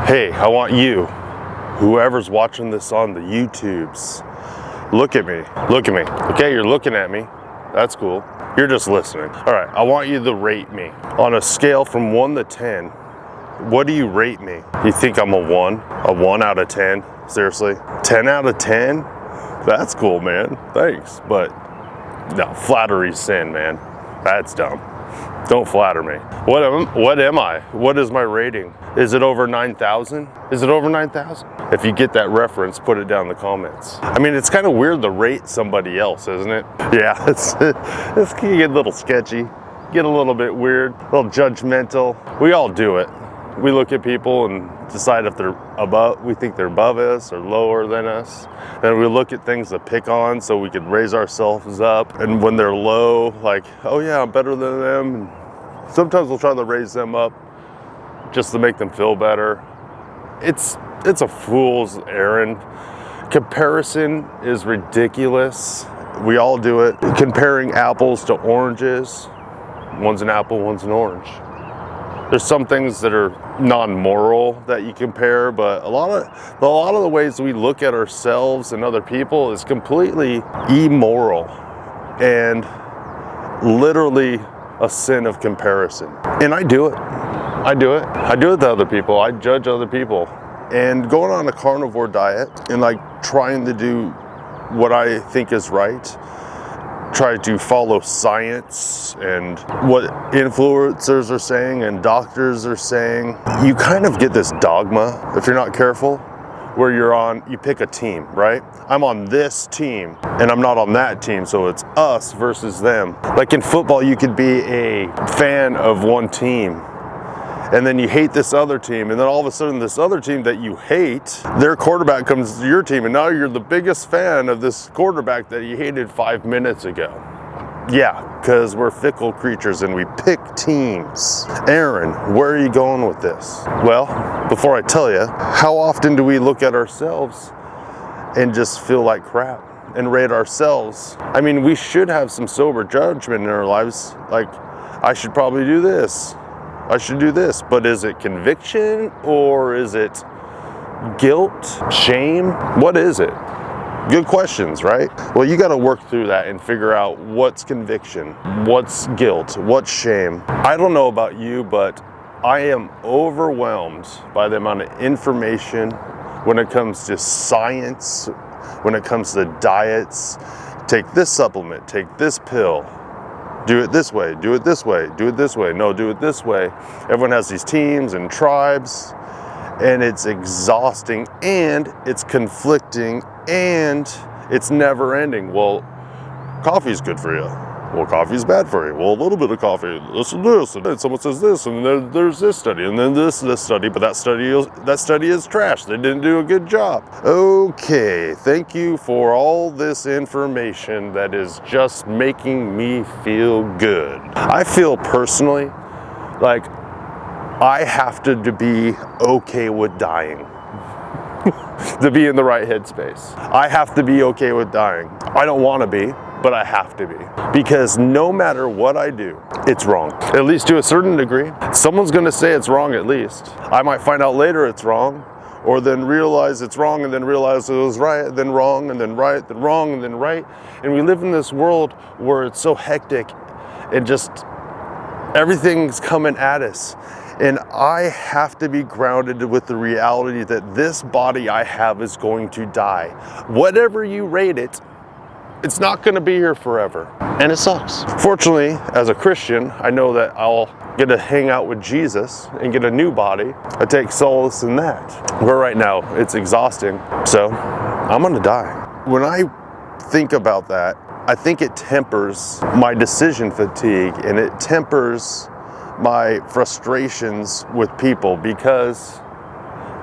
Hey, I want you, whoever's watching this on the YouTubes, look at me. Okay, you're looking at me. That's cool. You're just listening. All right, I want you to rate me. On a scale from 1 to 10, what do you rate me? You think I'm a 1? A 1 out of 10? Seriously? 10 out of 10? That's cool, man. Thanks. But no, flattery's sin, man. That's dumb. Don't flatter me. What am I? What is my rating? Is it over 9,000? Is it over 9,000? If you get that reference, put it down in the comments. I mean, it's kind of weird to rate somebody else, isn't it? Yeah, it's can get a little sketchy, get a little bit weird, a little judgmental. We all do it. We look at people and decide if they're above, we think they're above us or lower than us. Then we look at things to pick on so we can raise ourselves up. And when they're low, like, oh yeah, I'm better than them. And sometimes we'll try to raise them up just to make them feel better. It's a fool's errand. Comparison is ridiculous. We all do it. Comparing apples to oranges. One's an apple, one's an orange. There's some things that are non-moral that you compare, but a lot of the ways we look at ourselves and other people is completely immoral and literally a sin of comparison. And I do it. I do it to other people. I judge other people. And going on a carnivore diet and like trying to do what I think is right, try to follow science and what influencers are saying and doctors are saying, you kind of get this dogma, if you're not careful, where you pick a team, right? I'm on this team and I'm not on that team, so it's us versus them. Like in football, you could be a fan of one team and then you hate this other team, and then all of a sudden this other team that you hate, their quarterback comes to your team, and now you're the biggest fan of this quarterback that you hated 5 minutes ago. Yeah, because we're fickle creatures and we pick teams. Aaron, where are you going with this? Well, before I tell you, how often do we look at ourselves and just feel like crap and rate ourselves? I mean, we should have some sober judgment in our lives, like, I should probably do this. I should do this, but is it conviction or is it guilt, shame? What is it? Good questions, right? Well, you got to work through that and figure out what's conviction, what's guilt, what's shame. I don't know about you, but I am overwhelmed by the amount of information when it comes to science, when it comes to diets. Take this supplement, take this pill. Do it this way, do it this way, do it this way, no, do it this way. Everyone has these teams and tribes, and it's exhausting, and it's conflicting, and it's never ending. Well, coffee's good for you. Well, coffee's bad for you. Well, a little bit of coffee, listen to this, and then someone says this, and then there's this study, and then this study, but that study is trash. They didn't do a good job. Okay, thank you for all this information that is just making me feel good. I feel personally like I have to be okay with dying. To be in the right headspace. I have to be okay with dying. I don't want to be, but I have to be. Because no matter what I do, it's wrong. At least to a certain degree. Someone's going to say it's wrong at least. I might find out later it's wrong, or then realize it's wrong and then realize it was right, then wrong, and then right, then wrong, and then right. And we live in this world where it's so hectic and just everything's coming at us. And I have to be grounded with the reality that this body I have is going to die. Whatever you rate it, it's not going to be here forever. And it sucks. Fortunately, as a Christian, I know that I'll get to hang out with Jesus and get a new body. I take solace in that. But right now, it's exhausting. So I'm going to die. When I think about that, I think it tempers my decision fatigue, and it tempers my frustrations with people, because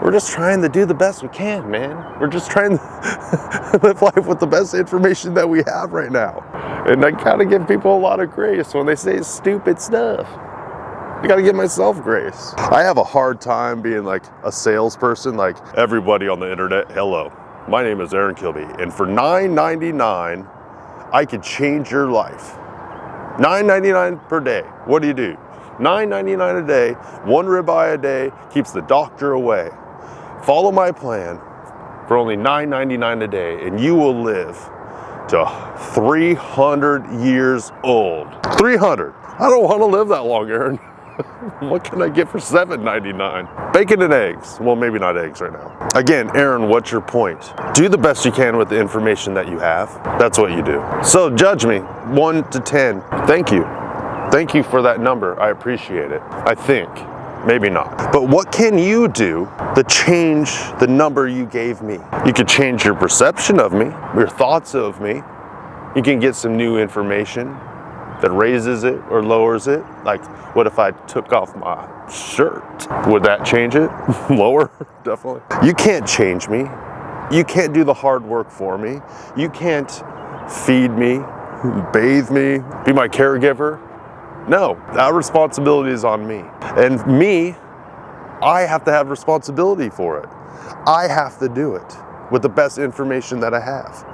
we're just trying to do the best we can, man. We're just trying to live life with the best information that we have right now. And I gotta give people a lot of grace when they say stupid stuff. I gotta give myself grace. I have a hard time being like a salesperson, like everybody on the internet. Hello, my name is Aaron Kilby, and for $9.99, I could change your life. $9.99 per day. What do? $9.99 a day, one ribeye a day keeps the doctor away. Follow my plan for only $9.99 a day, and you will live to 300 years old. 300. I don't want to live that long, Aaron. What can I get for $7.99? Bacon and eggs. Well, maybe not eggs right now. Again, Aaron, what's your point? Do the best you can with the information that you have. That's what you do. So judge me, 1 to 10. Thank you. Thank you for that number. I appreciate it. I think. Maybe not. But what can you do to change the number you gave me? You could change your perception of me, your thoughts of me. You can get some new information that raises it or lowers it. Like, what if I took off my shirt? Would that change it? Lower? Definitely. You can't change me. You can't do the hard work for me. You can't feed me, bathe me, be my caregiver. No, that responsibility is on me. And me, I have to have responsibility for it. I have to do it with the best information that I have.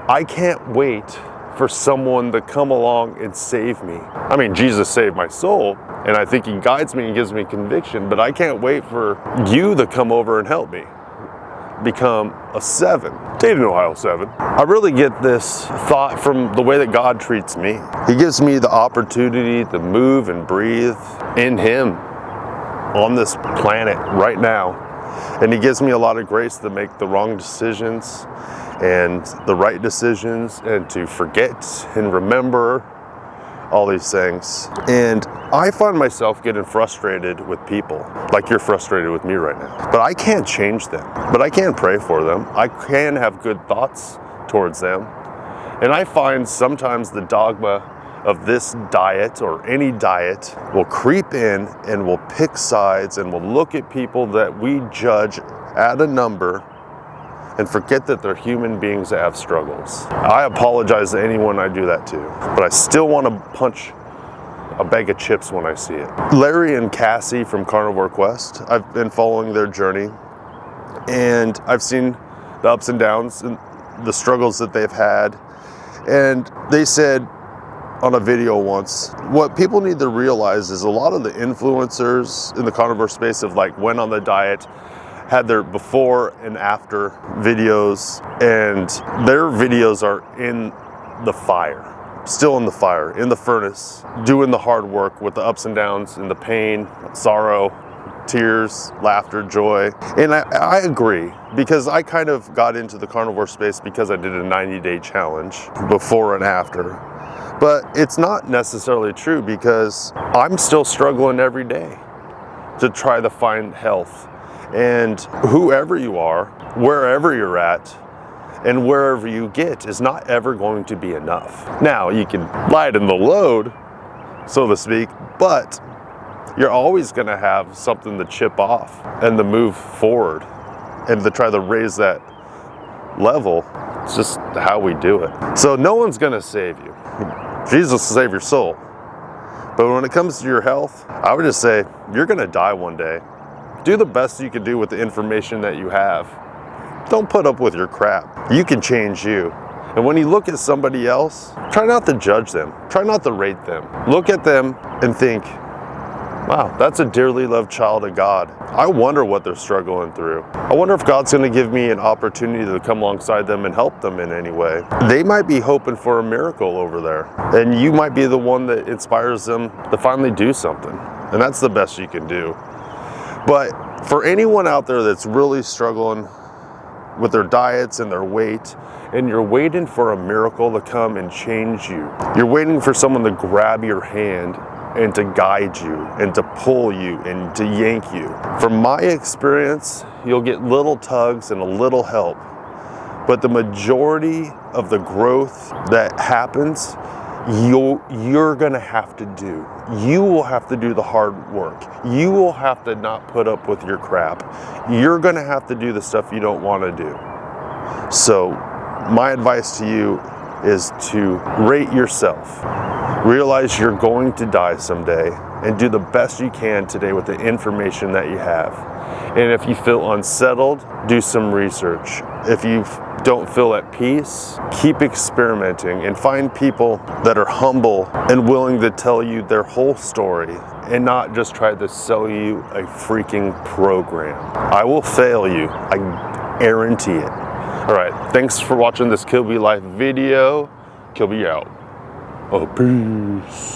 I can't wait for someone to come along and save me. I mean, Jesus saved my soul, and I think he guides me and gives me conviction, but I can't wait for you to come over and help me become a 7. Dayton, Ohio 7. I really get this thought from the way that God treats me. He gives me the opportunity to move and breathe in him on this planet right now. And he gives me a lot of grace to make the wrong decisions and the right decisions, and to forget and remember all these things. And I find myself getting frustrated with people, like you're frustrated with me right now. But I can't change them, but I can pray for them. I can have good thoughts towards them. And I find sometimes the dogma of this diet or any diet will creep in and will pick sides and will look at people that we judge at a number and forget that they're human beings that have struggles. I apologize to anyone I do that to, but I still want to punch a bag of chips when I see it. Larry and Cassie from Carnivore Quest, I've been following their journey, and I've seen the ups and downs and the struggles that they've had. And they said on a video once, what people need to realize is a lot of the influencers in the carnivore space have like went on the diet, had their before and after videos, and their videos are in the fire, still in the fire, in the furnace, doing the hard work with the ups and downs and the pain, sorrow, tears, laughter, joy. And I agree, because I kind of got into the carnivore space because I did a 90-day challenge before and after. But it's not necessarily true, because I'm still struggling every day to try to find health. And whoever you are, wherever you're at, and wherever you get is not ever going to be enough. Now, you can lighten the load, so to speak, but you're always going to have something to chip off and to move forward and to try to raise that level. It's just how we do it. So no one's going to save you. Jesus will save your soul. But when it comes to your health, I would just say you're going to die one day. Do the best you can do with the information that you have. Don't put up with your crap. You can change you. And when you look at somebody else, try not to judge them. Try not to rate them. Look at them and think, wow, that's a dearly loved child of God. I wonder what they're struggling through. I wonder if God's going to give me an opportunity to come alongside them and help them in any way. They might be hoping for a miracle over there, and you might be the one that inspires them to finally do something. And that's the best you can do. But for anyone out there that's really struggling with their diets and their weight, and you're waiting for a miracle to come and change you, you're waiting for someone to grab your hand and to guide you and to pull you and to yank you. From my experience, you'll get little tugs and a little help, but the majority of the growth that happens, you're gonna have to do. You will have to do the hard work. You will have to not put up with your crap. You're gonna have to do the stuff you don't wanna do. So my advice to you is to rate yourself. Realize you're going to die someday, and do the best you can today with the information that you have. And if you feel unsettled, do some research. If you don't feel at peace, keep experimenting and find people that are humble and willing to tell you their whole story and not just try to sell you a freaking program. I will fail you, I guarantee it. All right, thanks for watching this Kilby Life video. Kilby out. Oh, peace.